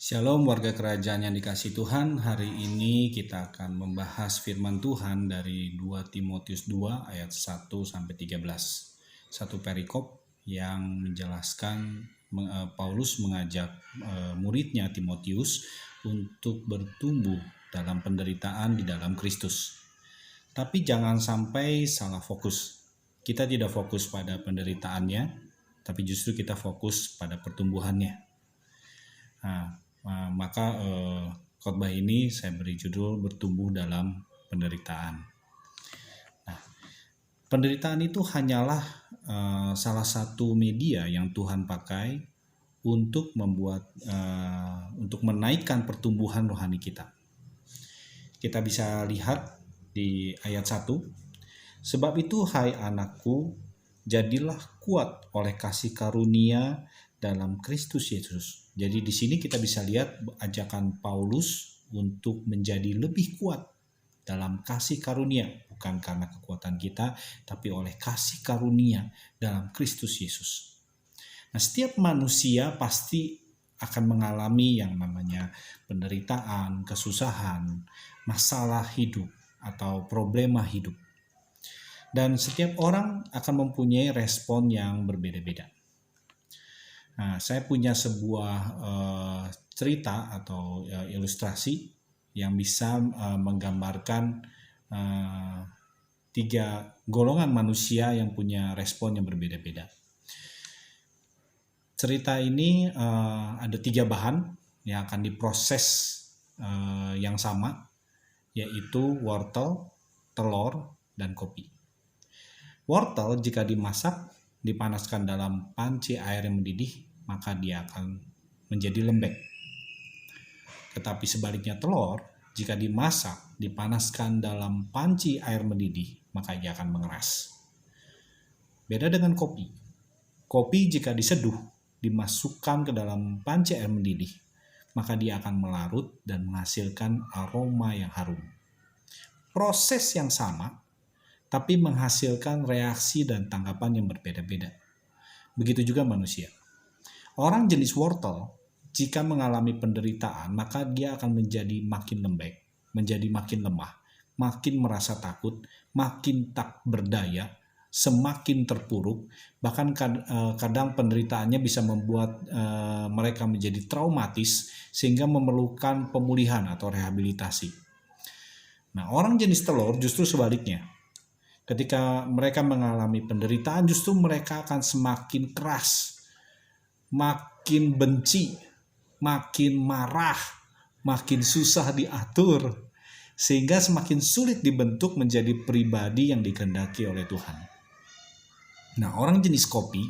Shalom warga kerajaan yang dikasihi Tuhan. Hari ini kita akan membahas firman Tuhan dari 2 Timotius 2 ayat 1 sampai 13. Satu perikop yang menjelaskan Paulus mengajak muridnya Timotius untuk bertumbuh dalam penderitaan di dalam Kristus. Tapi jangan sampai salah fokus. Kita tidak fokus pada penderitaannya, tapi justru kita fokus pada pertumbuhannya. Maka khotbah ini saya beri judul bertumbuh dalam penderitaan. Nah, penderitaan itu hanyalah salah satu media yang Tuhan pakai untuk untuk menaikkan pertumbuhan rohani kita. Kita bisa lihat di ayat 1. Sebab itu hai anakku, jadilah kuat oleh kasih karunia dalam Kristus Yesus. Jadi di sini kita bisa lihat ajakan Paulus untuk menjadi lebih kuat dalam kasih karunia, bukan karena kekuatan kita, tapi oleh kasih karunia dalam Kristus Yesus. Nah, setiap manusia pasti akan mengalami yang namanya penderitaan, kesusahan, masalah hidup atau problema hidup. Dan setiap orang akan mempunyai respon yang berbeda-beda. Nah, saya punya sebuah cerita atau ilustrasi yang bisa menggambarkan 3 golongan manusia yang punya respon yang berbeda-beda. Cerita ini ada 3 bahan yang akan diproses yang sama, yaitu wortel, telur, dan kopi. Wortel jika dimasak, dipanaskan dalam panci air yang mendidih, maka dia akan menjadi lembek. Tetapi sebaliknya telur, jika dimasak, dipanaskan dalam panci air mendidih, maka dia akan mengeras. Beda dengan kopi. Kopi jika diseduh, dimasukkan ke dalam panci air mendidih, maka dia akan melarut dan menghasilkan aroma yang harum. Proses yang sama, tapi menghasilkan reaksi dan tanggapan yang berbeda-beda. Begitu juga manusia. Orang jenis wortel, jika mengalami penderitaan, maka dia akan menjadi makin lembek, menjadi makin lemah, makin merasa takut, makin tak berdaya, semakin terpuruk, bahkan kadang penderitaannya bisa membuat mereka menjadi traumatis sehingga memerlukan pemulihan atau rehabilitasi. Nah, orang jenis telur justru sebaliknya. Ketika mereka mengalami penderitaan, justru mereka akan semakin keras, makin benci, makin marah, makin susah diatur, sehingga semakin sulit dibentuk menjadi pribadi yang dikehendaki oleh Tuhan. Nah, orang jenis kopi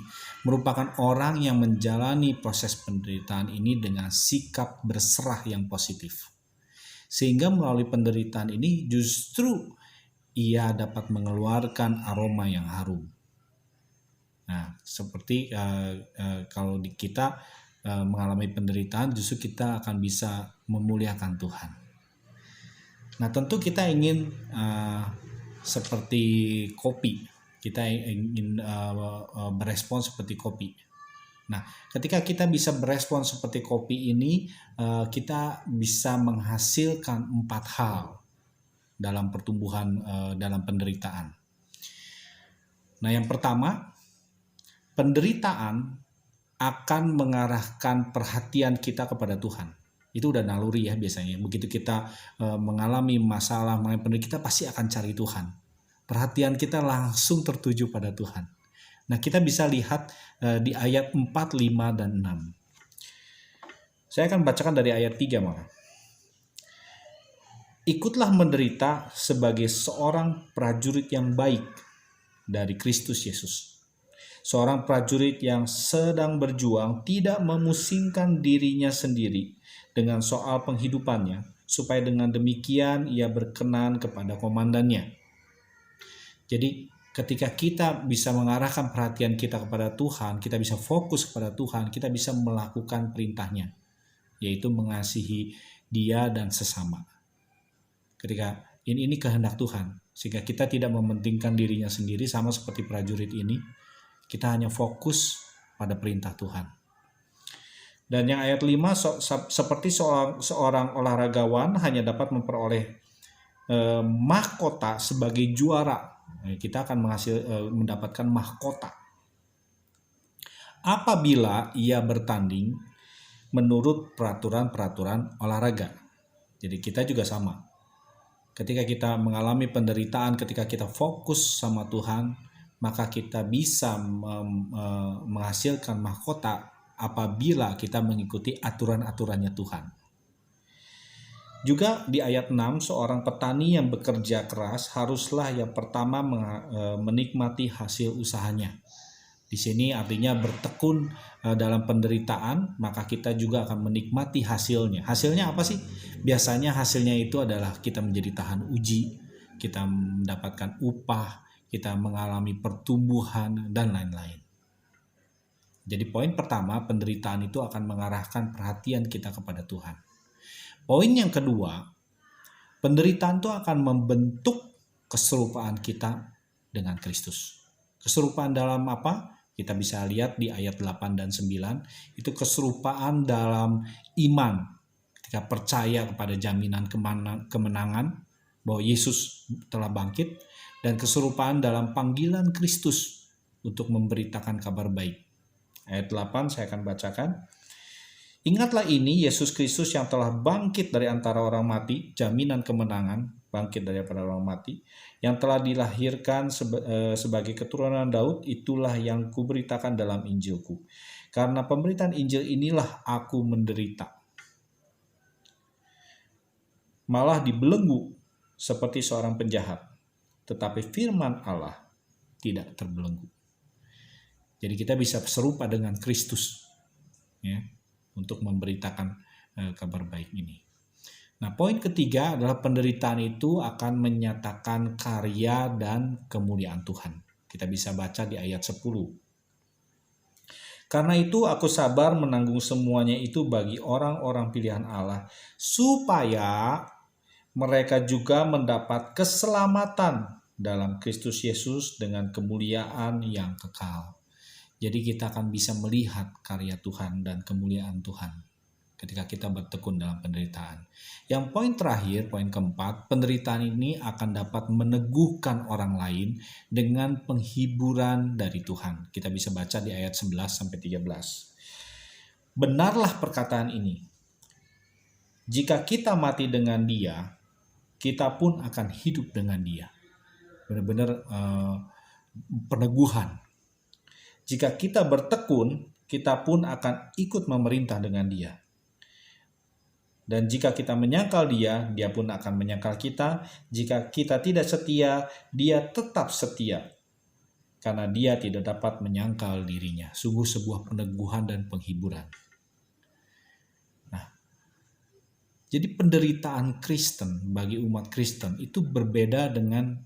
merupakan orang yang menjalani proses penderitaan ini dengan sikap berserah yang positif. Sehingga melalui penderitaan ini justru ia dapat mengeluarkan aroma yang harum. Nah, seperti kalau kita mengalami penderitaan, justru kita akan bisa memuliakan Tuhan. Nah, tentu kita ingin seperti kopi, kita ingin berespon seperti kopi. Nah, ketika kita bisa berespon seperti kopi ini, kita bisa menghasilkan 4 hal dalam pertumbuhan dalam penderitaan. Nah, yang pertama, penderitaan akan mengarahkan perhatian kita kepada Tuhan. Itu udah naluri ya biasanya. Begitu kita mengalami masalah, mengalami penderitaan, kita pasti akan cari Tuhan. Perhatian kita langsung tertuju pada Tuhan. Nah, kita bisa lihat di ayat 4, 5, dan 6. Saya akan bacakan dari ayat 3 malah. Ikutlah menderita sebagai seorang prajurit yang baik dari Kristus Yesus. Seorang prajurit yang sedang berjuang tidak memusingkan dirinya sendiri dengan soal penghidupannya, supaya dengan demikian ia berkenan kepada komandannya. Jadi ketika kita bisa mengarahkan perhatian kita kepada Tuhan, kita bisa fokus kepada Tuhan, kita bisa melakukan perintahnya, yaitu mengasihi Dia dan sesama. Ketika ini kehendak Tuhan, sehingga kita tidak mementingkan dirinya sendiri, sama seperti prajurit ini, kita hanya fokus pada perintah Tuhan. Dan yang ayat 5, seperti seorang olahragawan hanya dapat memperoleh mahkota sebagai juara. Kita akan mendapatkan mahkota apabila ia bertanding menurut peraturan-peraturan olahraga. Jadi kita juga sama. Ketika kita mengalami penderitaan, ketika kita fokus sama Tuhan, maka kita bisa menghasilkan mahkota apabila kita mengikuti aturan-aturannya Tuhan. Juga di ayat 6, seorang petani yang bekerja keras haruslah yang pertama menikmati hasil usahanya. Di sini artinya bertekun dalam penderitaan, maka kita juga akan menikmati hasilnya. Hasilnya apa sih? Biasanya hasilnya itu adalah kita menjadi tahan uji, kita mendapatkan upah, kita mengalami pertumbuhan, dan lain-lain. Jadi poin pertama, penderitaan itu akan mengarahkan perhatian kita kepada Tuhan. Poin yang kedua, penderitaan itu akan membentuk keserupaan kita dengan Kristus. Keserupaan dalam apa? Kita bisa lihat di ayat 8 dan 9, itu keserupaan dalam iman. Ketika percaya kepada jaminan kemenangan, bahwa Yesus telah bangkit, dan keserupaan dalam panggilan Kristus untuk memberitakan kabar baik. Ayat 8 saya akan bacakan. Ingatlah ini, Yesus Kristus yang telah bangkit dari antara orang mati, jaminan kemenangan, bangkit daripada orang mati, yang telah dilahirkan sebagai keturunan Daud, itulah yang kuberitakan dalam Injilku. Karena pemberitaan Injil inilah aku menderita, malah dibelenggu seperti seorang penjahat, tetapi firman Allah tidak terbelenggu. Jadi kita bisa serupa dengan Kristus, ya, untuk memberitakan kabar baik ini. Nah, poin ketiga adalah penderitaan itu akan menyatakan karya dan kemuliaan Tuhan. Kita bisa baca di ayat 10. Karena itu aku sabar menanggung semuanya itu bagi orang-orang pilihan Allah, supaya mereka juga mendapat keselamatan dalam Kristus Yesus dengan kemuliaan yang kekal. Jadi kita akan bisa melihat karya Tuhan dan kemuliaan Tuhan ketika kita bertekun dalam penderitaan. Yang poin terakhir, poin keempat, penderitaan ini akan dapat meneguhkan orang lain dengan penghiburan dari Tuhan. Kita bisa baca di ayat 11-13. Benarlah perkataan ini. Jika kita mati dengan Dia, kita pun akan hidup dengan Dia. Benar-benar peneguhan. Jika kita bertekun, kita pun akan ikut memerintah dengan Dia. Dan jika kita menyangkal Dia, Dia pun akan menyangkal kita. Jika kita tidak setia, Dia tetap setia. Karena Dia tidak dapat menyangkal dirinya. Sungguh sebuah peneguhan dan penghiburan. Nah, jadi penderitaan Kristen bagi umat Kristen itu berbeda dengan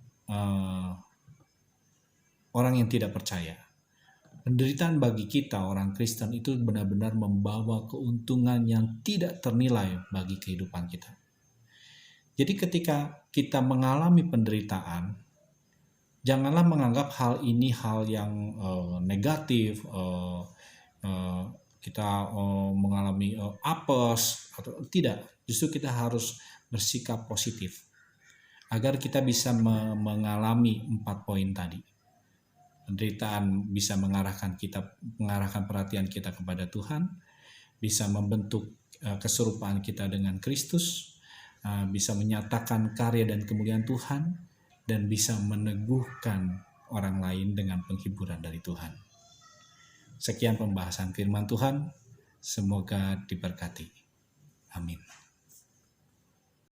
orang yang tidak percaya. Penderitaan bagi kita orang Kristen itu benar-benar membawa keuntungan yang tidak ternilai bagi kehidupan kita. Jadi ketika kita mengalami penderitaan, janganlah menganggap hal ini hal yang negatif, kita mengalami apes atau tidak. Justru kita harus bersikap positif agar kita bisa mengalami 4 poin tadi. Penderitaan bisa mengarahkan perhatian kita kepada Tuhan, bisa membentuk keserupaan kita dengan Kristus, bisa menyatakan karya dan kemuliaan Tuhan, dan bisa meneguhkan orang lain dengan penghiburan dari Tuhan. Sekian pembahasan firman Tuhan, semoga diberkati. Amin.